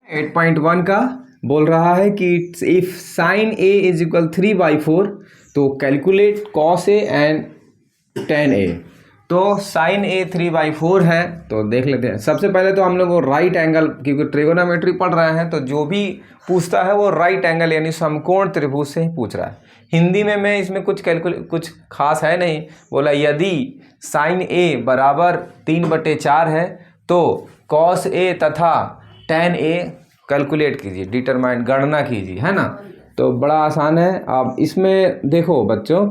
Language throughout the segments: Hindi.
8.1 का बोल रहा है कि if sine A is equal 3/4 तो calculate cos A and tan A. तो साइन ए 3/4 है तो देख लेते हैं। सबसे पहले तो हम लोग वो राइट एंगल, क्योंकि ट्रिगोनोमेट्री पढ़ रहे हैं तो जो भी पूछता है वो राइट एंगल यानी समकोण त्रिभुज से ही पूछ रहा है। हिंदी में मैं इसमें कुछ खास है नहीं, बोला यदि साइन ए बराबर 3/4 है तो कॉस ए तथा टेन ए कैलकुलेट कीजिए, डिटरमाइन गणना कीजिए, है ना। तो बड़ा आसान है। अब इसमें देखो बच्चों,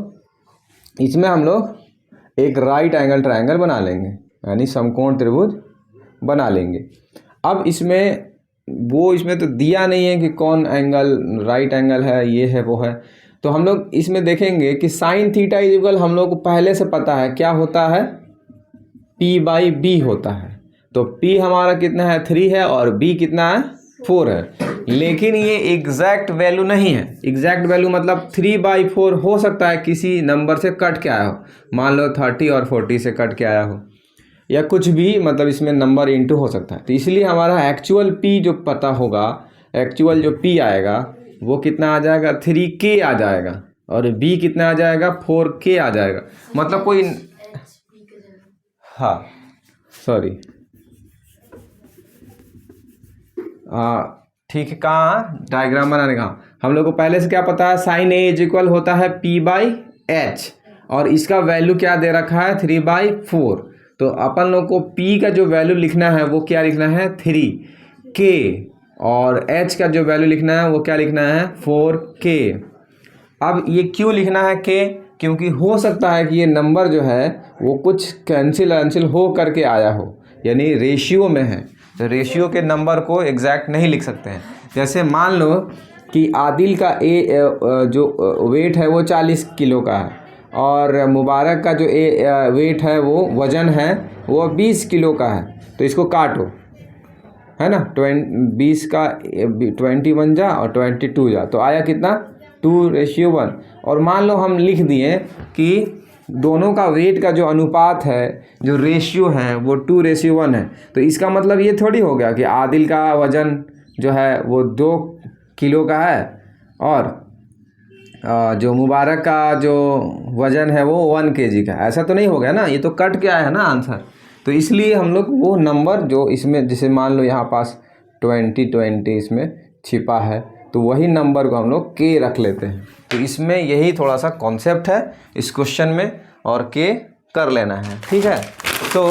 इसमें हम लोग एक राइट एंगल ट्रायंगल बना लेंगे यानी समकोण त्रिभुज बना लेंगे। अब इसमें तो दिया नहीं है कि कौन एंगल राइट एंगल है, ये है वो है। तो हम लोग इसमें देखेंगे कि साइन थीटा इज इक्वल, हम लोग को पहले से पता है क्या होता है, p/b होता है। तो p हमारा कितना है 3 है और b कितना है 4 है। लेकिन ये एग्जैक्ट वैल्यू नहीं है। एग्जैक्ट वैल्यू मतलब 3/4 हो सकता है किसी नंबर से कट के आया हो, मान लो 30 और 40 से कट के आया हो, या कुछ भी, मतलब इसमें नंबर इंटू हो सकता है। तो इसलिए हमारा एक्चुअल p जो पता होगा, एक्चुअल जो p आएगा वो कितना आ जाएगा 3k आ जाएगा, और b कितना आ जाएगा 4k आ जाएगा। मतलब कोई, हाँ सॉरी, ठीक है। कहाँ डायग्राम बनाने का हम लोग को पहले से क्या पता है, साइन ए इज इक्वल होता है p/h और इसका वैल्यू क्या दे रखा है 3/4। तो अपन लोग को p का जो वैल्यू लिखना है वो क्या लिखना है 3k, और h का जो वैल्यू लिखना है वो क्या लिखना है 4k। अब ये क्यों लिखना है k, क्योंकि हो सकता है कि ये नंबर जो है वो कुछ कैंसिल हो करके आया हो, यानी रेशियो में है। तो रेशियो के नंबर को एग्जैक्ट नहीं लिख सकते हैं। जैसे मान लो कि आदिल का जो वेट है वो 40 किलो का है, और मुबारक का जो वेट है वो वज़न है वो 20 किलो का है। तो इसको काटो, है ना, 20 का 20 बन जा और 22 जा, तो आया कितना 2:1। और मान लो हम लिख दिए कि दोनों का वेट का जो अनुपात है, जो रेशियो है वो 2:1 है। तो इसका मतलब ये थोड़ी हो गया कि आदिल का वज़न जो है वो 2 किलो का है और जो मुबारक का जो वज़न है वो 1 kg का। ऐसा तो नहीं हो गया ना, ये तो कट के आया है ना आंसर। तो इसलिए हम लोग वो नंबर जो इसमें, जैसे मान लो यहाँ पास 20 इसमें छिपा है, तो वही नंबर को हम लोग k रख लेते हैं। तो इसमें यही थोड़ा सा कॉन्सेप्ट है इस क्वेश्चन में, और k कर लेना है, ठीक है। तो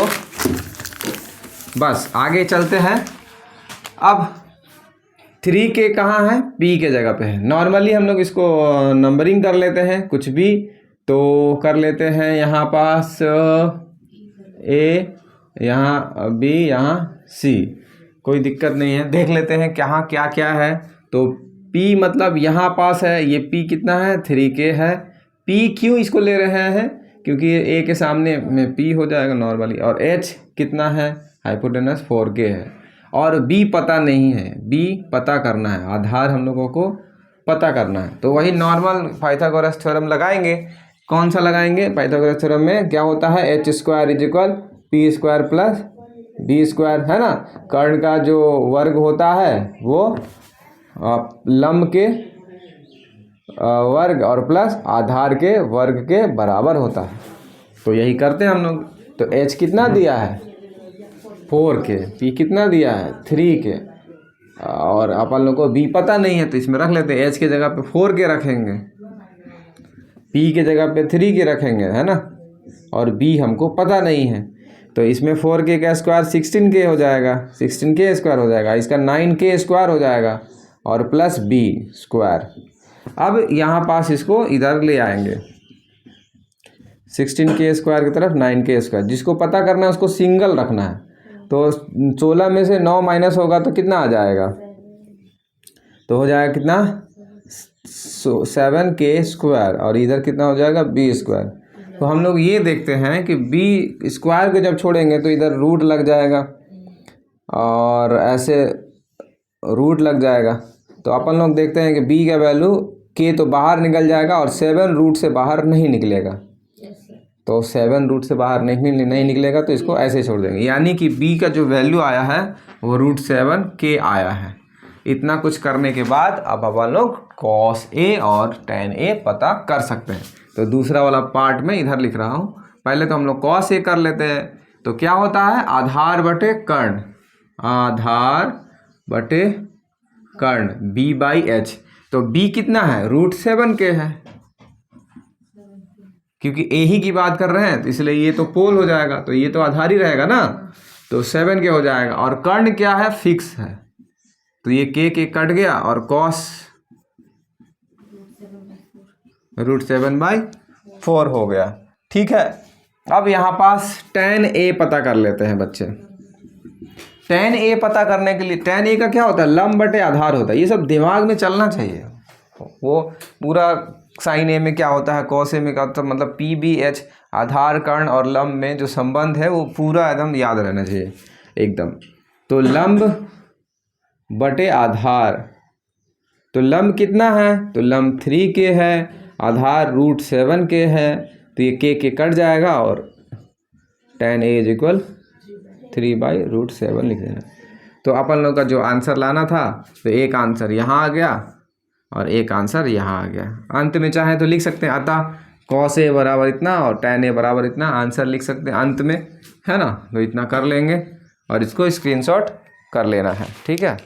बस आगे चलते हैं। अब 3k कहाँ है, p के जगह पे है। नॉर्मली हम लोग इसको नंबरिंग कर लेते हैं, कुछ भी तो कर लेते हैं। यहाँ पास a, यहाँ b, यहाँ c, कोई दिक्कत नहीं है। देख लेते हैं कहाँ क्या क्या है। तो p मतलब यहाँ पास है, ये p कितना है 3k है। p क्यों इसको ले रहे हैं, क्योंकि ये a के सामने में p हो जाएगा नॉर्मली, और h कितना है हाइपोटेनस 4k है, और b पता नहीं है, b पता करना है, आधार हम लोगों को पता करना है। तो वही नॉर्मल पाइथागोरस थ्योरम लगाएंगे। कौन सा लगाएंगे, पाइथागोरस थ्योरम में क्या होता है h² = p² + b², है ना। कर्ण का जो वर्ग होता है वो लंब के वर्ग और प्लस आधार के वर्ग के बराबर होता है। तो यही करते हैं हम लोग। तो h कितना दिया है 4k, p कितना दिया है 3k, और अपन लोग को b पता नहीं है तो इसमें रख लेते हैं। h के जगह पे 4k रखेंगे, p के जगह पे 3k रखेंगे, है ना, और b हमको पता नहीं है। तो इसमें 4k का स्क्वायर 16k हो जाएगा, 16k² हो जाएगा, इसका 9k² हो जाएगा, और प्लस b²। अब यहाँ पास इसको इधर ले आएंगे 16k² की तरफ 9k²। जिसको पता करना है उसको सिंगल रखना है। तो 16 में से 9 माइनस होगा तो कितना आ जाएगा, तो हो जाएगा कितना 7k², और इधर कितना हो जाएगा b²। तो हम लोग ये देखते हैं कि b² को जब छोड़ेंगे तो इधर रूट लग जाएगा, और ऐसे रूट लग जाएगा। तो अपन लोग देखते हैं कि b का वैल्यू k तो बाहर निकल जाएगा, और 7 रूट से बाहर नहीं निकलेगा। तो 7 रूट से बाहर नहीं निकलेगा, तो इसको ऐसे छोड़ देंगे। यानी कि b का जो वैल्यू आया है वो √7k आया है। इतना कुछ करने के बाद अब अपन लोग cos A और tan A पता कर सकते हैं। तो दूसरा वाला पार्ट में इधर लिख रहा हूँ। पहले तो हम लोग cos A कर लेते हैं। तो क्या होता है, आधार बटे कर्ण, आधार बटे कर्ण B/H। तो B कितना है, √7K है, क्योंकि A ही की बात कर रहे हैं तो इसलिए ये तो पोल हो जाएगा, तो ये तो आधार ही रहेगा ना, तो 7K हो जाएगा। और कर्ण क्या है, फिक्स है, तो ये K कट गया और cos √7/4 हो गया। ठीक है, अब यहाँ पास tan A पता कर लेते हैं बच्चे। tan A पता करने के लिए, tan A का क्या होता है, लंब बटे आधार होता है। ये सब दिमाग में चलना चाहिए। वो पूरा sin A में क्या होता है, cos A में क्या होता है, मतलब PBH आधार कर्ण और लंब में जो संबंध है वो पूरा एकदम याद रहना चाहिए एकदम। तो लंब बटे आधार, तो लंब कितना है, तो लंब 3K है, आधार √7K है, तो ये K कट जाएगा और tan A = 3/√7 लिख देना। तो अपन लोग का जो आंसर लाना था, तो एक आंसर यहाँ आ गया और एक आंसर यहाँ आ गया। अंत में चाहे तो लिख सकते हैं, अतः cos A बराबर इतना और tan A बराबर इतना, आंसर लिख सकते हैं अंत में, है ना। तो इतना कर लेंगे और इसको स्क्रीनशॉट कर लेना है, ठीक है।